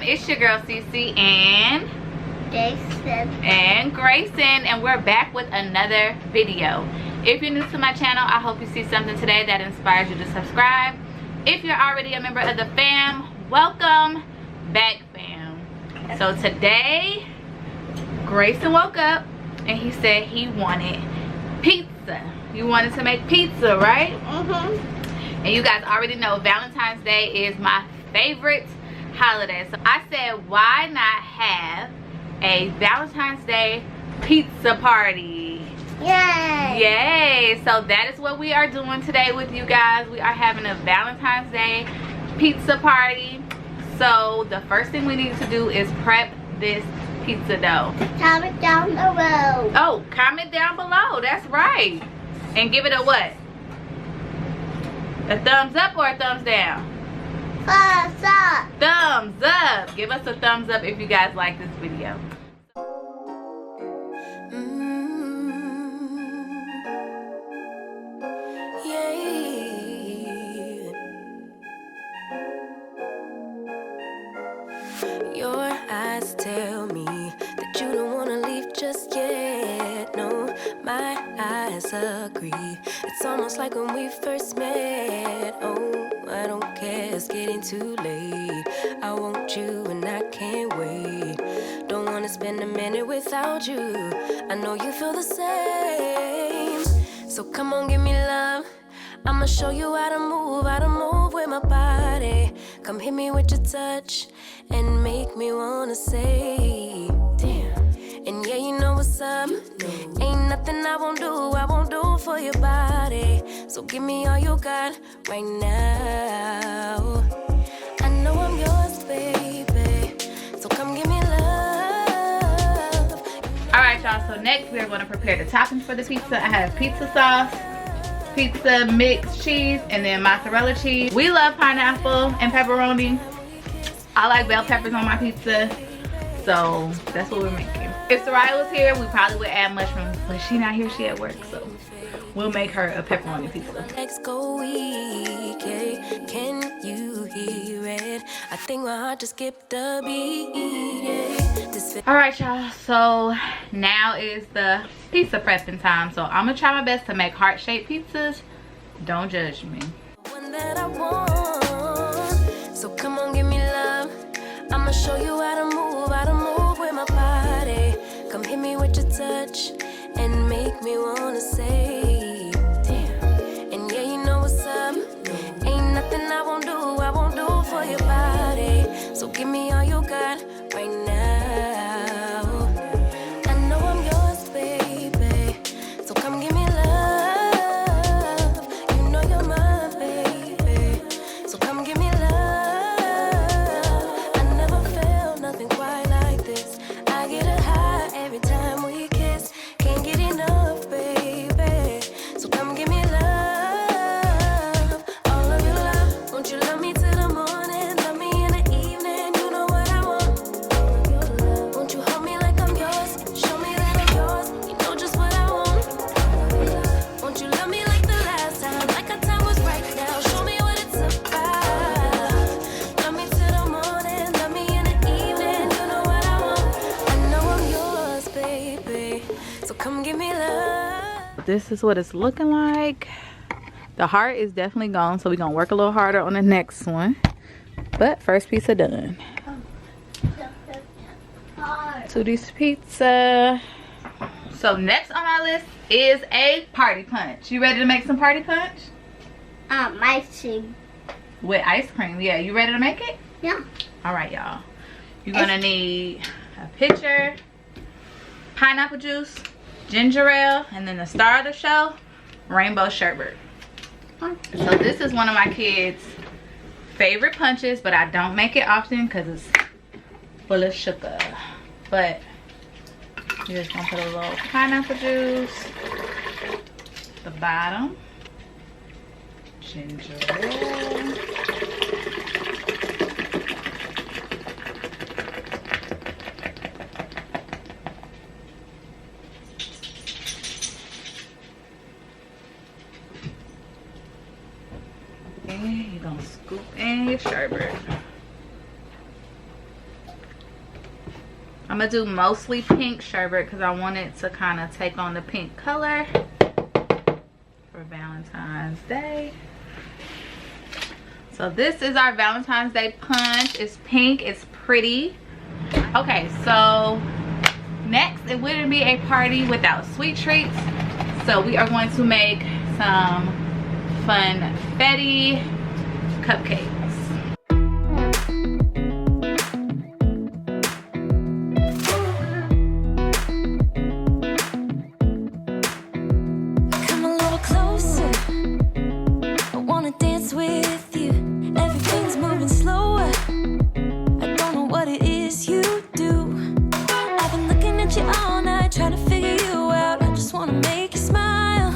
It's your girl Cece and Grayson, and we're back with another video. If you're new to my channel, I hope you see something today that inspires you to subscribe. If you're already a member of the fam, welcome back, fam. So today, Grayson woke up and he said he wanted pizza. You wanted to make pizza, right? And you guys already know Valentine's Day is my favorite holiday. So I said, why not have a Valentine's Day pizza party? Yay! Yay! So that is what we are doing today with you guys. We are having a Valentine's Day pizza party. So the first thing we need to do is prep this pizza dough. Comment down below. Oh, comment down below. That's right. And give it a what? A thumbs up or a thumbs down? Thumbs up. Thumbs up. Give us a thumbs up if you guys like this video. Your eyes tell me that you don't want to leave just yet. No, my eyes agree. It's almost like when we first met. Oh, I don't care, it's getting too late. I want you and I can't wait. Don't want to spend a minute without you. I know you feel the same. So come on, give me love. I'ma show you how to move with my body. Come hit me with your touch and make me wanna say, damn. And yeah, you know what's up. Ain't nothing I won't do for your body. So give me all you got right now. I know I'm yours, baby. So come give me love. Alright, y'all, so next we're going to prepare the toppings for the pizza. I have pizza sauce, pizza mixed cheese, and then mozzarella cheese. We love pineapple and pepperoni. I like bell peppers on my pizza, so that's what we're making. If Soraya was here, we probably would add mushrooms, but she not here, she at work, so we'll make her a pepperoni pizza. Legs go weak, yeah. Can you hear it? I think my heart just skipped a beat, yeah. Alright, y'all, so now is the pizza prepping time. So I'm gonna try my best to make heart-shaped pizzas. Don't judge me. One that I want. So come on, give me love. I'ma show you how to move with my body. Come hit me with your touch and make me wanna say, damn. And yeah, you know what's up. Ain't nothing I won't do for your body. So give me all you got right now. I know I'm yours, baby. So come give me love. You know you're my baby. So come give me love. I never felt nothing quite like this. I get a high every time we kiss. Can't get enough, baby. So come give me love. All of your love. Won't you love me till the morning? Love me in the evening. You know what I want. All of your love. Won't you hold me like I'm yours? Show me that I'm yours. You know just what I want. All of your love. Won't you love me like the last time? Like our time was right now. Show me what it's about. Love me till the morning. Love me in the evening. You know what I want. I know I'm yours, baby. So come give me love. This is what it's looking like. The heart is definitely gone, so we're gonna work a little harder on the next one. But first pizza done. Tootie's pizza. So next on our list is a party punch. You ready to make some party punch? Ice cream. With ice cream, yeah. You ready to make it? Yeah. All right, y'all. You're gonna need a pitcher, pineapple juice, ginger ale, and then the star of the show, rainbow sherbet. So this is one of my kids' favorite punches, but I don't make it often because it's full of sugar. But you're just gonna put a little pineapple juice at the bottom, ginger ale, and you're gonna scoop in your sherbet. gonna do mostly pink sherbet because I want it to kind of take on the pink color for Valentine's Day. So this is our Valentine's Day punch. It's pink, it's pretty. Okay, so next, it wouldn't be a party without sweet treats. So we are going to make some funfetti cupcakes. Come a little closer. I wanna dance with you. Everything's moving slower. I don't know what it is you do. I've been looking at you all night, trying to figure you out. I just wanna make you smile.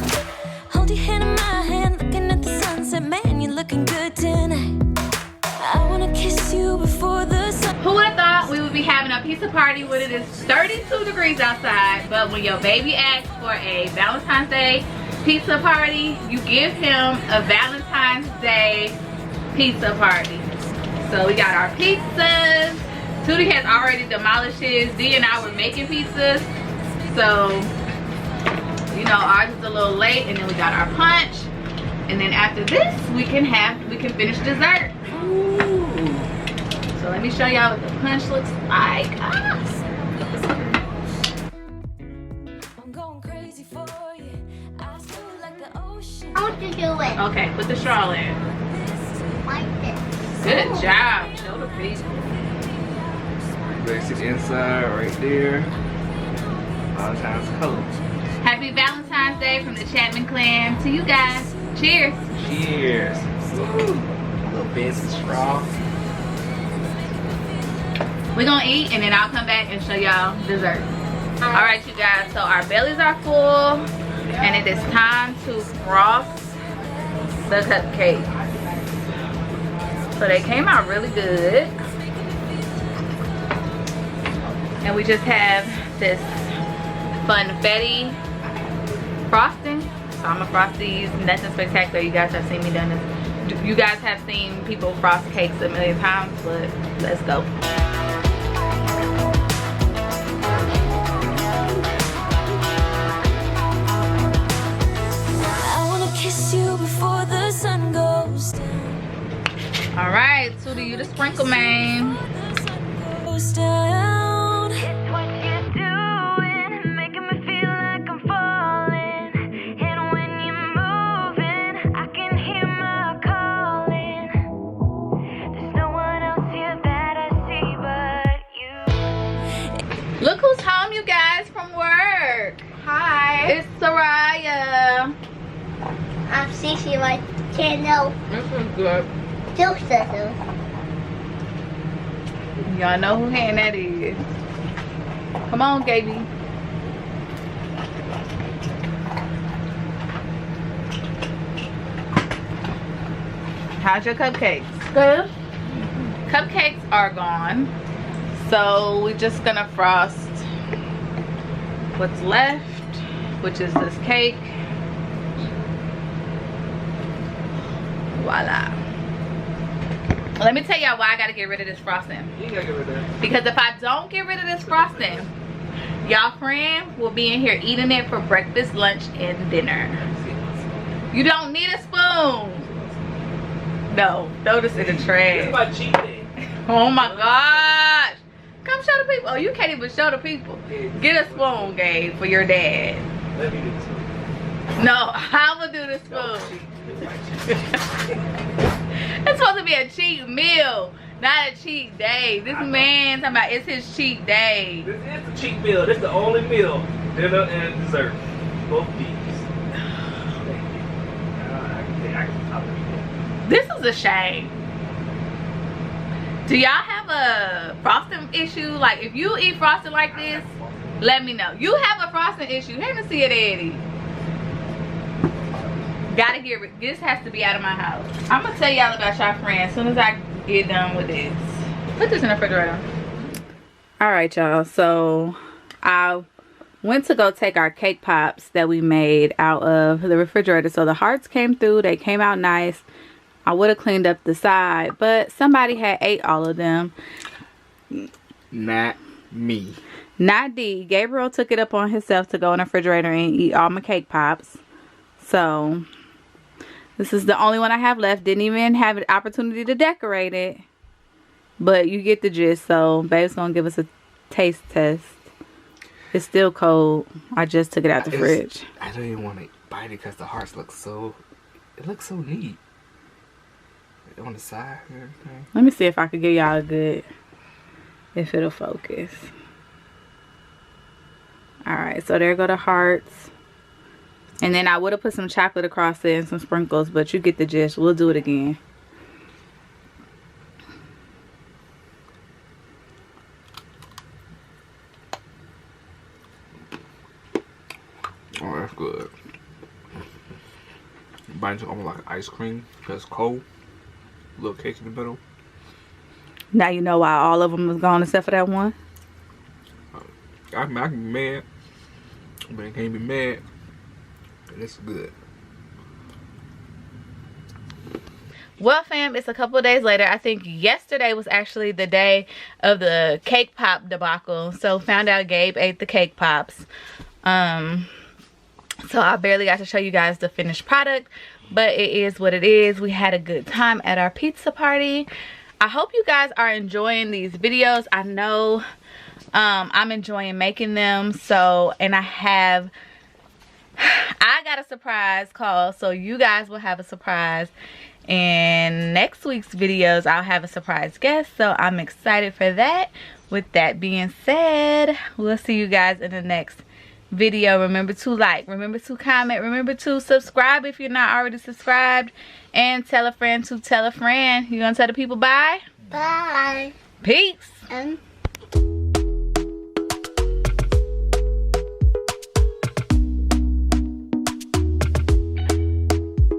Hold your hand in my hand, looking at the sunset. Man, you're looking good tonight. I wanna kiss you before the sun. Who would have thought we would be having a pizza party when it is 32 degrees outside, but when your baby asks for a Valentine's Day pizza party, you give him a Valentine's Day pizza party. So we got our pizzas. Tootie has already demolished his. Dee and I were making pizzas. So, you know, ours is a little late, and then we got our punch. And then after this, we can finish dessert. Ooh. So let me show y'all what the punch looks like. I'm going crazy for you. I feel like the ocean. How to do it? Okay, put the straw in. Like this. Good job. Show the people. Basic inside right there. Valentine's color. Happy Valentine's Day from the Chapman clan to you guys. Cheers. Cheers. Woo. Little fancy straw. We're gonna eat and then I'll come back and show y'all dessert. All right, you guys, so our bellies are full and it is time to frost the cupcake. So they came out really good. And we just have this funfetti frosting. So I'm gonna frost these. Nothing spectacular. You guys have seen me done this. You guys have seen people frost cakes a million times, but let's go. I wanna kiss you before the sun goes down. All right, Tootie, you the sprinkle man. Goes down. It's what you're doing, making me feel like I'm falling. And when you're moving, I can hear my calling. There's no one else here that I see but you. Look who's home, you guys, from work. Hi. It's Soraya. I'm Cece, my channel. This is good. Joseph. Y'all know who hand that is. Come on, Gaby. How's your cupcakes? Good. Cupcakes are gone. So we're just gonna frost what's left, which is this cake. Voila. Let me tell y'all why I gotta get rid of this frosting. You gotta get rid of that. Because if I don't get rid of this frosting, y'all friend will be in here eating it for breakfast, lunch, and dinner. You don't need a spoon. No, throw this in the trash. It's my cheat day. Oh my gosh. Come show the people. Oh, you can't even show the people. Get a spoon, Gabe, for your dad. Let me do this one. No, I'm gonna do the spoon. It's supposed to be a cheat meal, not a cheat day. This man talking about it's his cheat day. This is the cheat meal. This is the only meal. Dinner and dessert. Both these. I can top it. This is a shame. Do y'all have a frosting issue? Like, if you eat frosting like this, let me know. You have a frosting issue. Let me see it, Eddie. Gotta get rid. This has to be out of my house. I'm gonna tell y'all about y'all friends as soon as I get done with this. Put this in the refrigerator. All right, y'all. So I went to go take our cake pops that we made out of the refrigerator. So the hearts came through. They came out nice. I would have cleaned up the side, but somebody had ate all of them. Not Me. Not D. Gabriel took it up on himself to go in the refrigerator and eat all my cake pops. So, this is the only one I have left. Didn't even have an opportunity to decorate it. But you get the gist. So, babe's going to give us a taste test. It's still cold. I just took it out the fridge. I don't even want to bite it because the hearts look so... It looks so neat. On the side and everything. Let me see if I could give y'all a good... If it'll focus. Alright, so there go the hearts. And then I would have put some chocolate across it and some sprinkles, but you get the gist. We'll do it again. Oh, that's good. Bites almost like ice cream because it's cold. Little cake in the middle. Now you know why all of them was gone except for that one. I can be mad, but I can't be mad. It's good. Well, fam, it's a couple of days later. I think yesterday was actually the day of the cake pop debacle. So found out Gabe ate the cake pops. So I barely got to show you guys the finished product, but it is what it is. We had a good time at our pizza party. I hope you guys are enjoying these videos. I know I'm enjoying making them. So, and I got a surprise call, so you guys will have a surprise. And next week's videos, I'll have a surprise guest, so I'm excited for that. With that being said, we'll see you guys in the next video. Remember to like, remember to comment, remember to subscribe if you're not already subscribed, and tell a friend to tell a friend. You gonna tell the people bye? Bye. Peace.